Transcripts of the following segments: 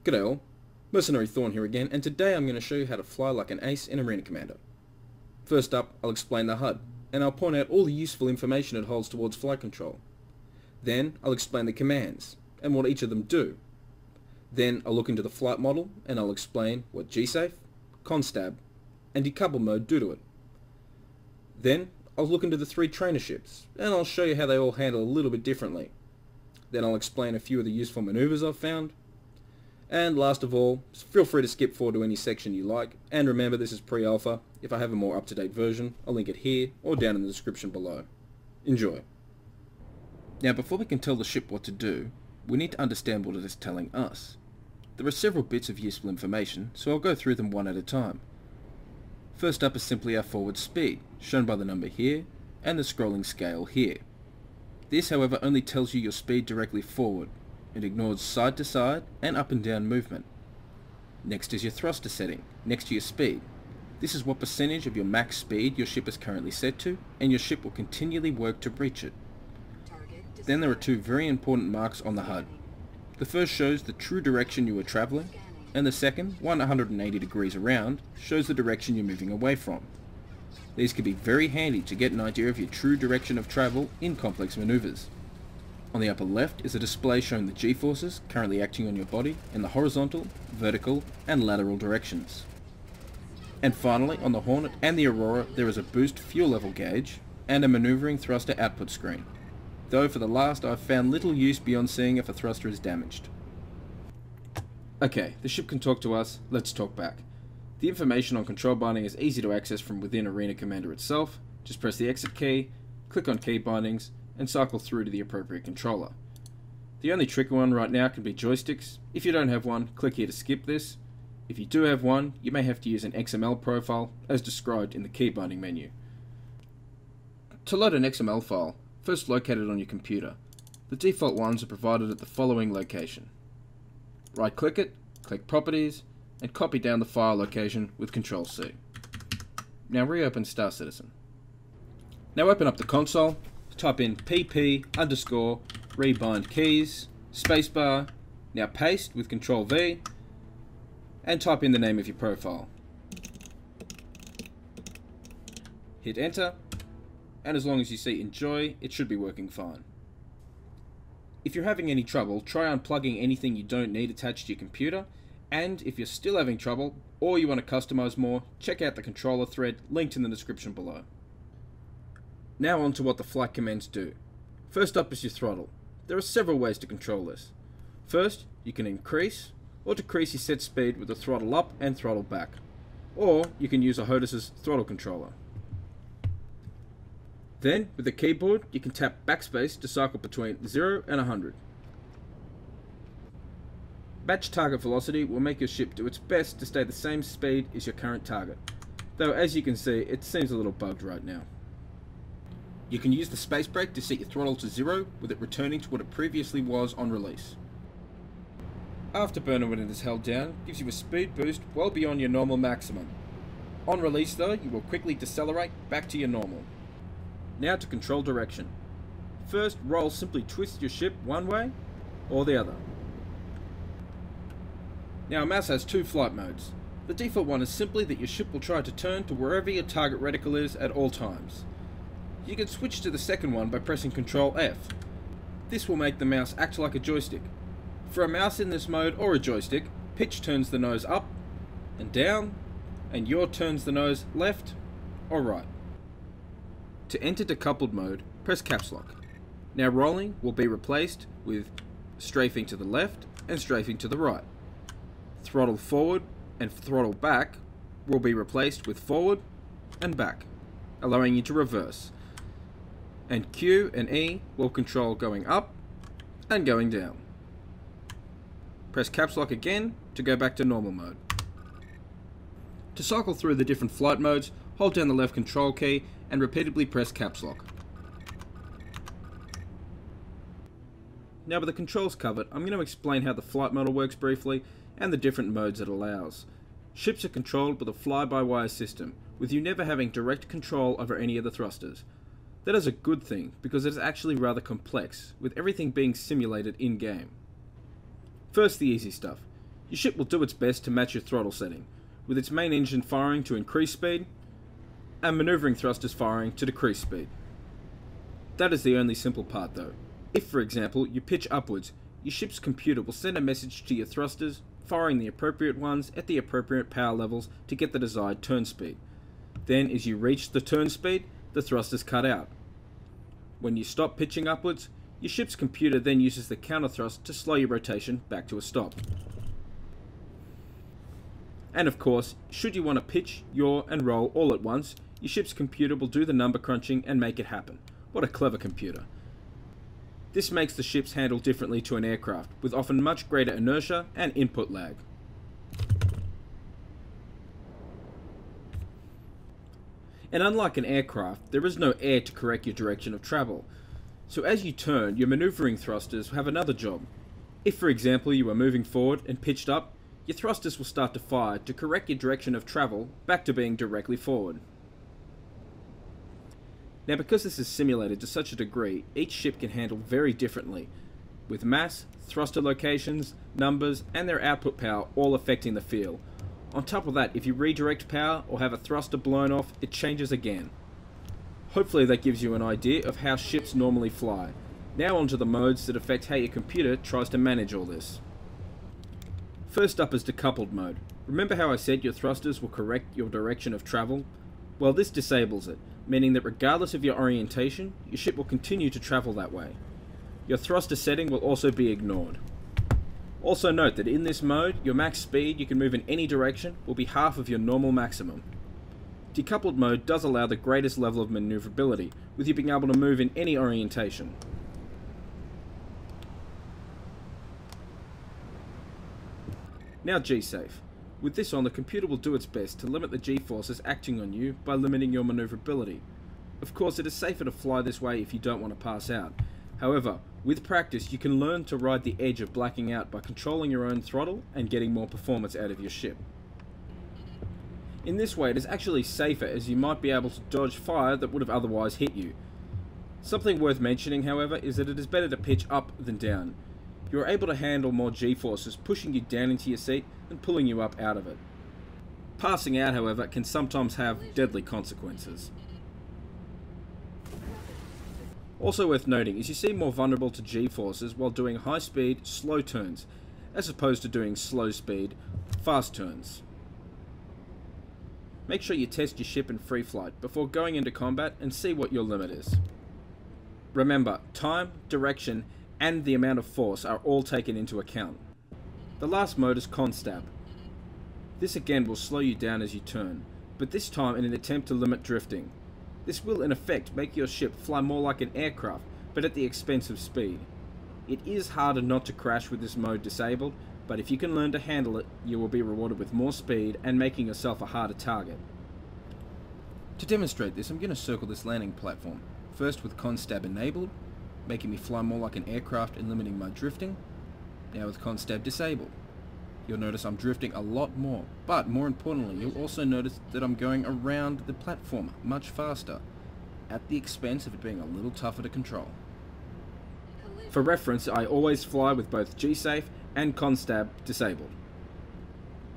G'day all, Mercenary Thorn here again, and today I'm going to show you how to fly like an ace in Arena Commander. First up, I'll explain the HUD, and I'll point out all the useful information it holds towards flight control. Then I'll explain the commands, and what each of them do. Then I'll look into the flight model, and I'll explain what G-Safe, Constab, and Decouple mode do to it. Then I'll look into the 3 trainerships, and I'll show you how they all handle a little bit differently. Then I'll explain a few of the useful maneuvers I've found. And last of all, feel free to skip forward to any section you like, and remember this is pre-alpha. If I have a more up-to-date version, I'll link it here or down in the description below. Enjoy. Now before we can tell the ship what to do, we need to understand what it is telling us. There are several bits of useful information, so I'll go through them one at a time. First up is simply our forward speed, shown by the number here, and the scrolling scale here. This however only tells you your speed directly forward. It ignores side to side and up and down movement. Next is your thruster setting, next to your speed. This is what percentage of your max speed your ship is currently set to, and your ship will continually work to reach it. Then there are 2 very important marks on the HUD. The first shows the true direction you are travelling, and the second, 180 degrees around, shows the direction you're moving away from. These can be very handy to get an idea of your true direction of travel in complex maneuvers. On the upper left is a display showing the G-forces currently acting on your body in the horizontal, vertical, and lateral directions. And finally, on the Hornet and the Aurora, there is a boost fuel level gauge and a maneuvering thruster output screen, though for the last I've found little use beyond seeing if a thruster is damaged. Okay, the ship can talk to us, let's talk back. The information on control binding is easy to access from within Arena Commander itself. Just press the exit key, click on key bindings, and cycle through to the appropriate controller. The only tricky one right now can be joysticks. If you don't have one, click here to skip this. If you do have one, you may have to use an XML profile as described in the key binding menu. To load an XML file, first locate it on your computer. The default ones are provided at the following location. Right click it, click Properties, and copy down the file location with Ctrl-C. Now reopen Star Citizen. Now open up the console, type in pp_rebind keys, spacebar, now paste with Ctrl-V, and type in the name of your profile. Hit enter, and as long as you see enjoy, it should be working fine. If you're having any trouble, try unplugging anything you don't need attached to your computer, and if you're still having trouble, or you want to customize more, check out the controller thread linked in the description below. Now on to what the flight commands do. First up is your throttle. There are several ways to control this. First, you can increase or decrease your set speed with the throttle up and throttle back. Or you can use a HOTAS's throttle controller. Then, with the keyboard, you can tap backspace to cycle between 0 and 100. Batch target velocity will make your ship do its best to stay the same speed as your current target. Though as you can see, it seems a little bugged right now. You can use the space brake to set your throttle to 0, with it returning to what it previously was on release. Afterburner, when it is held down, gives you a speed boost well beyond your normal maximum. On release though, you will quickly decelerate back to your normal. Now to control direction. First, roll simply twists your ship one way or the other. Now a mouse has 2 flight modes. The default one is simply that your ship will try to turn to wherever your target reticle is at all times. You can switch to the second one by pressing Ctrl-F. This will make the mouse act like a joystick. For a mouse in this mode or a joystick, pitch turns the nose up and down, and yaw turns the nose left or right. To enter decoupled mode, press caps lock. Now rolling will be replaced with strafing to the left and strafing to the right. Throttle forward and throttle back will be replaced with forward and back, allowing you to reverse. And Q and E will control going up and going down. Press caps lock again to go back to normal mode. To cycle through the different flight modes, hold down the left control key and repeatedly press caps lock. Now with the controls covered, I'm going to explain how the flight model works briefly and the different modes it allows. Ships are controlled with a fly-by-wire system, with you never having direct control over any of the thrusters. That is a good thing, because it is actually rather complex, with everything being simulated in-game. First, the easy stuff. Your ship will do its best to match your throttle setting, with its main engine firing to increase speed, and manoeuvring thrusters firing to decrease speed. That is the only simple part though. If, for example, you pitch upwards, your ship's computer will send a message to your thrusters, firing the appropriate ones at the appropriate power levels to get the desired turn speed. Then, as you reach the turn speed, the thrusters cut out. When you stop pitching upwards, your ship's computer then uses the counter thrust to slow your rotation back to a stop. And of course, should you want to pitch, yaw and roll all at once, your ship's computer will do the number crunching and make it happen. What a clever computer. This makes the ships handle differently to an aircraft, with often much greater inertia and input lag. And unlike an aircraft, there is no air to correct your direction of travel. So as you turn, your maneuvering thrusters have another job. If, for example, you are moving forward and pitched up, your thrusters will start to fire to correct your direction of travel back to being directly forward. Now, because this is simulated to such a degree, each ship can handle very differently, with mass, thruster locations, numbers, and their output power all affecting the feel. On top of that, if you redirect power or have a thruster blown off, it changes again. Hopefully that gives you an idea of how ships normally fly. Now onto the modes that affect how your computer tries to manage all this. First up is decoupled mode. Remember how I said your thrusters will correct your direction of travel? Well, this disables it, meaning that regardless of your orientation, your ship will continue to travel that way. Your thruster setting will also be ignored. Also note that in this mode, your max speed you can move in any direction will be half of your normal maximum. Decoupled mode does allow the greatest level of maneuverability, with you being able to move in any orientation. Now G-Safe. With this on, the computer will do its best to limit the G-forces acting on you by limiting your maneuverability. Of course, it is safer to fly this way if you don't want to pass out. However, with practice you can learn to ride the edge of blacking out by controlling your own throttle and getting more performance out of your ship. In this way it is actually safer, as you might be able to dodge fire that would have otherwise hit you. Something worth mentioning, however, is that it is better to pitch up than down. You are able to handle more G-forces pushing you down into your seat and pulling you up out of it. Passing out, however, can sometimes have deadly consequences. Also worth noting is you seem more vulnerable to G-forces while doing high speed, slow turns, as opposed to doing slow speed, fast turns. Make sure you test your ship in free flight before going into combat and see what your limit is. Remember, time, direction, and the amount of force are all taken into account. The last mode is Constab. This again will slow you down as you turn, but this time in an attempt to limit drifting. This will in effect make your ship fly more like an aircraft, but at the expense of speed. It is harder not to crash with this mode disabled, but if you can learn to handle it, you will be rewarded with more speed and making yourself a harder target. To demonstrate this, I'm going to circle this landing platform, first with Constab enabled, making me fly more like an aircraft and limiting my drifting. Now with Constab disabled. You'll notice I'm drifting a lot more, but more importantly, you'll also notice that I'm going around the platform much faster, at the expense of it being a little tougher to control. For reference, I always fly with both G-Safe and Constab disabled.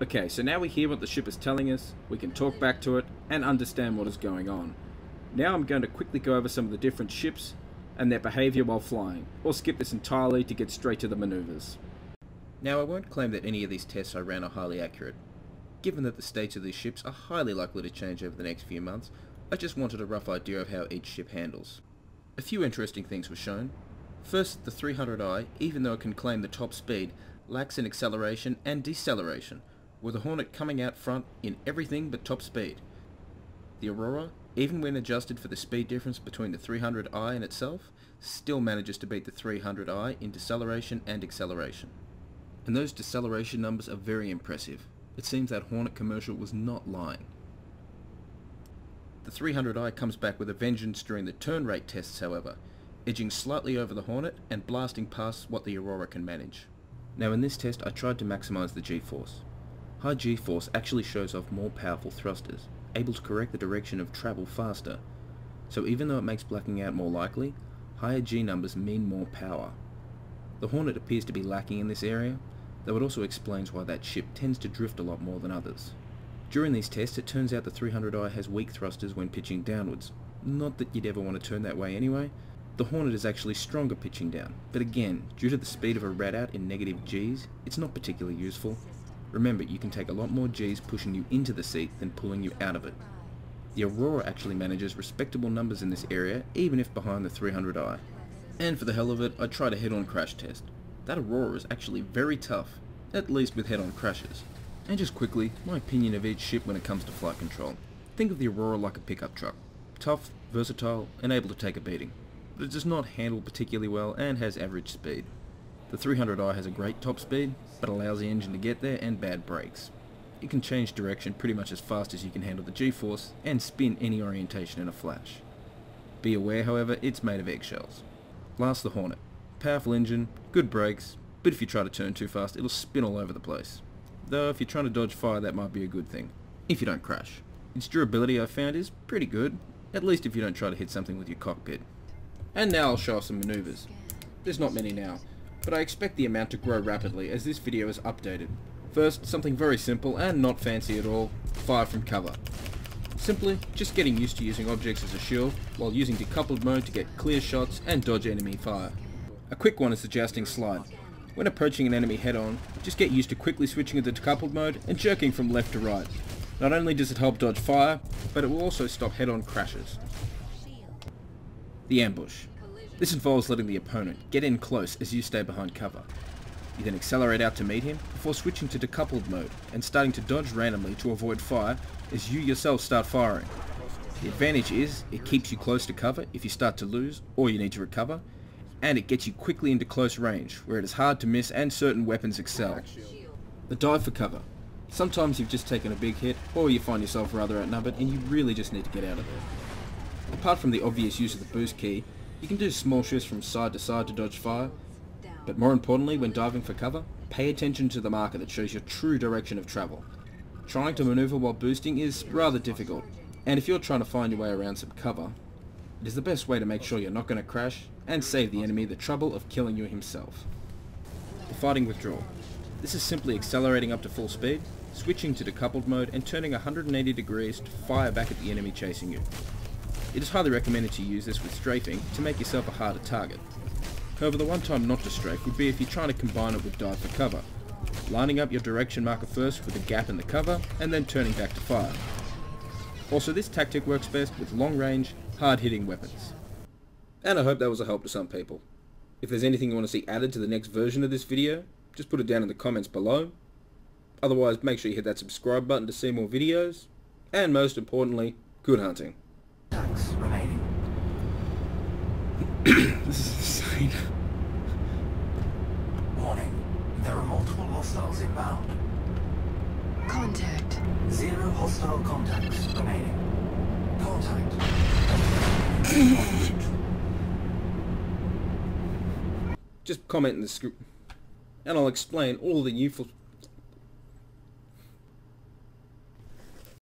Okay, so now we hear what the ship is telling us, we can talk back to it, and understand what is going on. Now I'm going to quickly go over some of the different ships and their behaviour while flying, or skip this entirely to get straight to the manoeuvres. Now I won't claim that any of these tests I ran are highly accurate. Given that the states of these ships are highly likely to change over the next few months, I just wanted a rough idea of how each ship handles. A few interesting things were shown. First, the 300i, even though it can claim the top speed, lacks in acceleration and deceleration, with the Hornet coming out front in everything but top speed. The Aurora, even when adjusted for the speed difference between the 300i and itself, still manages to beat the 300i in deceleration and acceleration. And those deceleration numbers are very impressive. It seems that Hornet commercial was not lying. The 300i comes back with a vengeance during the turn rate tests, however, edging slightly over the Hornet and blasting past what the Aurora can manage. Now in this test I tried to maximise the G-force. High G-force actually shows off more powerful thrusters, able to correct the direction of travel faster. So even though it makes blacking out more likely, higher G numbers mean more power. The Hornet appears to be lacking in this area, though it also explains why that ship tends to drift a lot more than others. During these tests, it turns out the 300i has weak thrusters when pitching downwards. Not that you'd ever want to turn that way anyway. The Hornet is actually stronger pitching down, but again, due to the speed of a rat-out in negative Gs, it's not particularly useful. Remember, you can take a lot more Gs pushing you into the seat than pulling you out of it. The Aurora actually manages respectable numbers in this area, even if behind the 300i. And for the hell of it, I tried a head-on crash test. That Aurora is actually very tough, at least with head-on crashes. And just quickly, my opinion of each ship when it comes to flight control. Think of the Aurora like a pickup truck. Tough, versatile, and able to take a beating. But it does not handle particularly well and has average speed. The 300i has a great top speed, but a lousy engine to get there and bad brakes. It can change direction pretty much as fast as you can handle the G-force and spin any orientation in a flash. Be aware, however, it's made of eggshells. Last, the Hornet. Powerful engine, good brakes, but if you try to turn too fast, it'll spin all over the place. Though if you're trying to dodge fire, that might be a good thing, if you don't crash. Its durability, I've found, is pretty good, at least if you don't try to hit something with your cockpit. And now I'll show off some maneuvers. There's not many now, but I expect the amount to grow rapidly as this video is updated. First, something very simple and not fancy at all, fire from cover. Simply, just getting used to using objects as a shield, while using decoupled mode to get clear shots and dodge enemy fire. A quick one is the jousting slide. When approaching an enemy head-on, just get used to quickly switching into decoupled mode and jerking from left to right. Not only does it help dodge fire, but it will also stop head-on crashes. The ambush. This involves letting the opponent get in close as you stay behind cover. You then accelerate out to meet him before switching to decoupled mode and starting to dodge randomly to avoid fire as you yourself start firing. The advantage is it keeps you close to cover if you start to lose or you need to recover, and it gets you quickly into close range where it is hard to miss and certain weapons excel. The dive for cover. Sometimes you've just taken a big hit or you find yourself rather outnumbered and you really just need to get out of there. Apart from the obvious use of the boost key, you can do small shifts from side to side to dodge fire, but more importantly when diving for cover, pay attention to the marker that shows your true direction of travel. Trying to maneuver while boosting is rather difficult, and if you're trying to find your way around some cover, it is the best way to make sure you're not going to crash and save the enemy the trouble of killing you himself. The fighting withdrawal. This is simply accelerating up to full speed, switching to decoupled mode and turning 180 degrees to fire back at the enemy chasing you. It is highly recommended to use this with strafing to make yourself a harder target. However, the one time not to strafe would be if you're trying to combine it with dive for cover, lining up your direction marker first with a gap in the cover and then turning back to fire. Also, this tactic works best with long range, hard hitting weapons. And I hope that was a help to some people. If there's anything you want to see added to the next version of this video, just put it down in the comments below. Otherwise, make sure you hit that subscribe button to see more videos. And most importantly, good hunting. Remaining. This is insane. Warning. There are multiple hostiles inbound. Contact. 0 hostile contacts remaining. Contact. Just comment in the script, and I'll explain all the useful